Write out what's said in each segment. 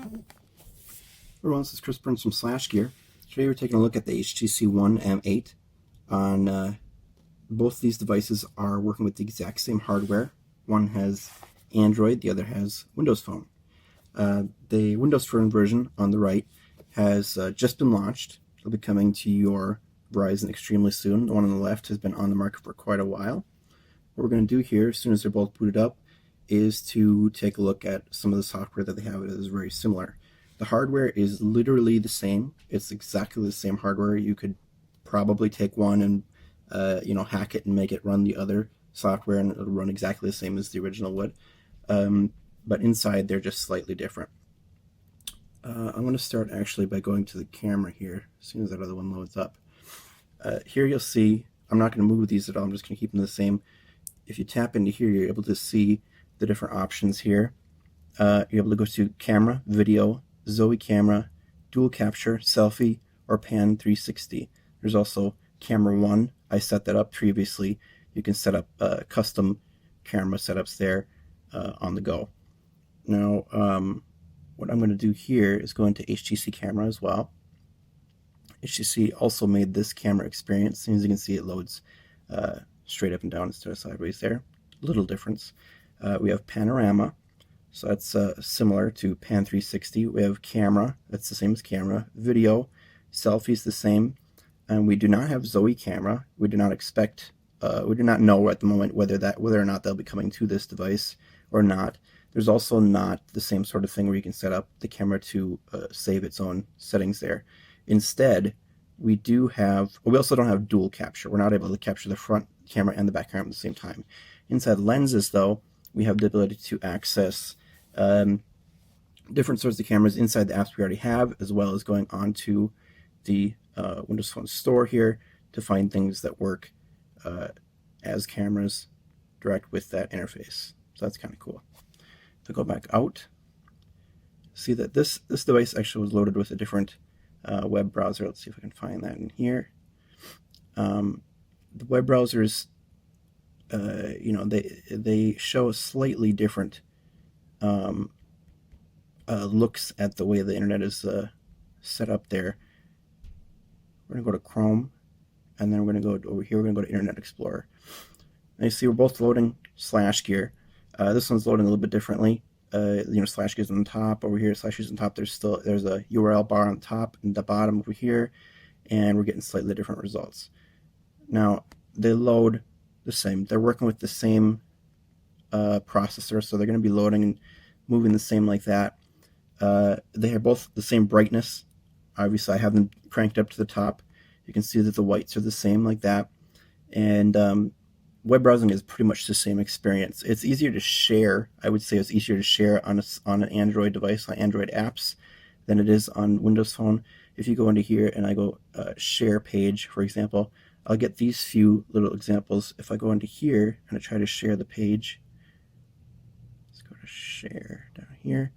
Everyone, this is Chris Burns from Slash Gear. Today we're taking a look at the HTC One M8. Both these devices are working with the exact same hardware. One has Android, the other has Windows Phone. The Windows Phone version on the right has just been launched. It'll be coming to your Verizon extremely soon. The one on the left has been on the market for quite a while. What we're going to do here, as soon as they're both booted up, is to take a look at some of the software that they have. It is very similar. The hardware is literally the same. It's exactly the same hardware. You could probably take one and hack it and make it run the other software, and it'll run exactly the same as the original would. But inside, they're just slightly different. I'm going to start actually by going to the camera here as soon as that other one loads up. Here you'll see, I'm not going to move these at all. I'm just going to keep them the same. If you tap into here, you're able to see the different options here. You're able to go to camera, video, Zoe camera, dual capture, selfie, or pan 360. There's also camera 1. I set that up previously. You can set up custom camera setups there on the go. Now, what I'm going to do here is go into HTC camera as well. HTC also made this camera experience. As you can see, it loads straight up and down instead of sideways there. Little difference. We have panorama. So that's similar to Pan 360. We have camera, that's the same as camera. Video, selfies the same. And we do not have Zoe camera. We do not expect, we do not know at the moment whether or not they'll be coming to this device or not. There's also not the same sort of thing where you can set up the camera to save its own settings there. Instead, we also don't have dual capture. We're not able to capture the front camera and the back camera at the same time. Inside lenses, though, we have the ability to access different sorts of cameras inside the apps we already have, as well as going on to the Windows Phone store here to find things that work as cameras direct with that interface. So that's kind of cool. If I go back out, see that this device actually was loaded with a different web browser. Let's see if I can find that in here. The web browsers, they show a slightly different looks at the way the internet is set up there. We're going to go to Chrome, and then we're going to go over here. We're going to go to Internet Explorer. And you see we're both loading Slash Gear. This one's loading a little bit differently. Slash Gear's on the top. Over here, Slash Gear's on top. There's a URL bar on the top and the bottom over here, and we're getting slightly different results. Now, they load the same. They're working with the same processor, so they're going to be loading and moving the same like that. They have both the same brightness. Obviously, I have them cranked up to the top. You can see that the whites are the same like that. And web browsing is pretty much the same experience. It's easier to share. I would say it's easier to share on an Android device, on Android apps, than it is on Windows Phone. If you go into here and I go share page, for example, I'll get these few little examples. If I go into here and I try to share the page, let's go to share down here,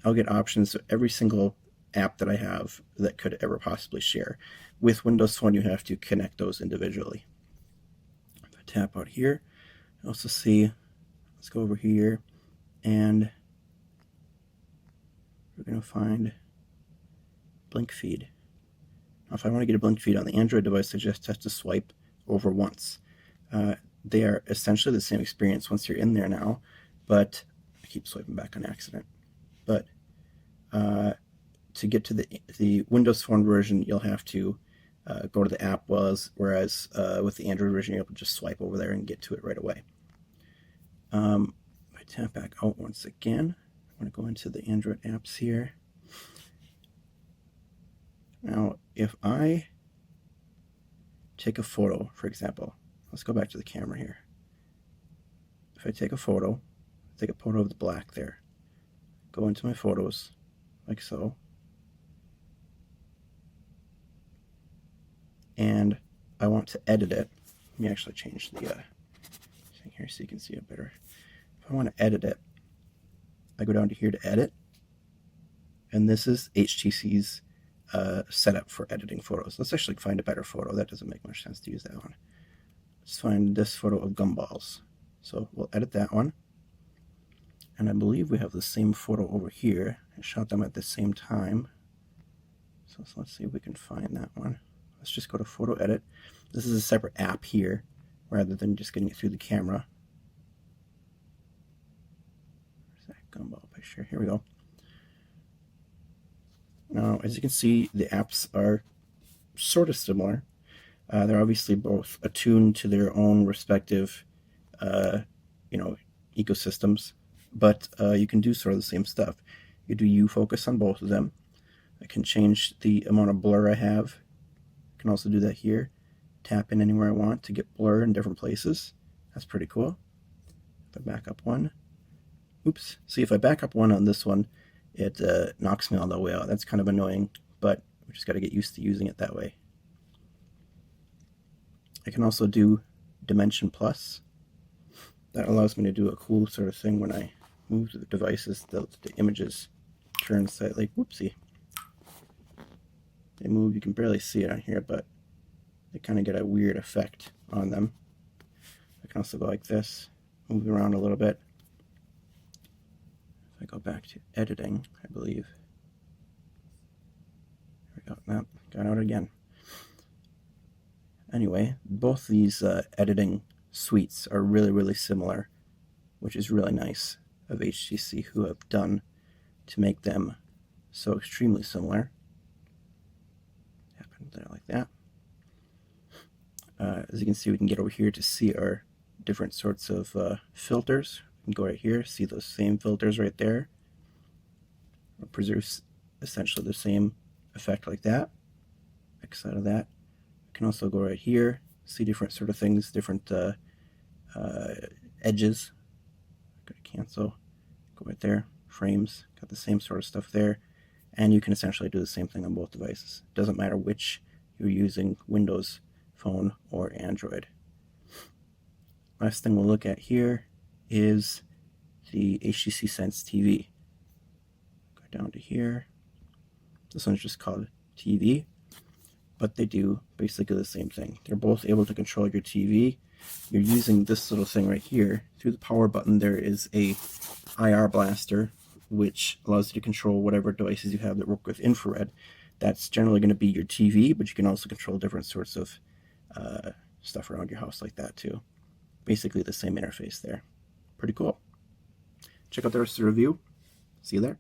I'll get options for every single app that I have that could ever possibly share. With Windows Phone, you have to connect those individually. If I tap out here, I also see, let's go over here, and we're going to find blink feed. Now, if I want to get a blink feed on the Android device, I just have to swipe over once. They are essentially the same experience once you're in there now, but I keep swiping back on accident. But to get to the Windows Phone version, you'll have to go to the app, whereas with the Android version, you're able to just swipe over there and get to it right away. If I tap back out once again, I'm going to go into the Android apps here. Now, if I take a photo, for example, let's go back to the camera here. If I take a photo of the black there, go into my photos, like so, and I want to edit it. Let me actually change the thing here so you can see it better. If I want to edit it, I go down to here to edit, and this is HTC's setup for editing photos. Let's actually find a better photo. That doesn't make much sense to use that one. Let's find this photo of gumballs. So we'll edit that one. And I believe we have the same photo over here. I shot them at the same time. So let's see if we can find that one. Let's just go to Photo Edit. This is a separate app here rather than just getting it through the camera. Where's that gumball picture? Here we go. Now, as you can see, the apps are sort of similar. They're obviously both attuned to their own respective, ecosystems, but you can do sort of the same stuff. You do U-focus on both of them. I can change the amount of blur I have. I can also do that here. Tap in anywhere I want to get blur in different places. That's pretty cool. If I back up one, oops. See, if I back up one on this one, it knocks me all the way out. That's kind of annoying, but we just got to get used to using it that way. I can also do Dimension Plus. That allows me to do a cool sort of thing when I move the devices. The images turn slightly. Whoopsie. They move. You can barely see it on here, but they kind of get a weird effect on them. I can also go like this, move around a little bit. If I go back to editing, I believe. There we go. No, got out again. Anyway, both these editing suites are really, really similar, which is really nice of HTC who have done to make them so extremely similar. Happen there like that. As you can see, we can get over here to see our different sorts of filters. We can go right here, see those same filters right there. It'll produce essentially the same effect like that. X out of that. We can also go right here, see different sort of things, different edges. Go to cancel, go right there, frames, got the same sort of stuff there. And you can essentially do the same thing on both devices. It doesn't matter which you're using, Windows Phone or Android. Last thing we'll look at here is the HTC Sense TV. Go down to here. This one's just called TV, but they do basically the same thing. They're both able to control your TV. You're using this little thing right here. Through the power button, there is a IR blaster, which allows you to control whatever devices you have that work with infrared. That's generally going to be your TV, but you can also control different sorts of stuff around your house like that too. Basically the same interface there. Pretty cool. Check out the rest of the review. See you there.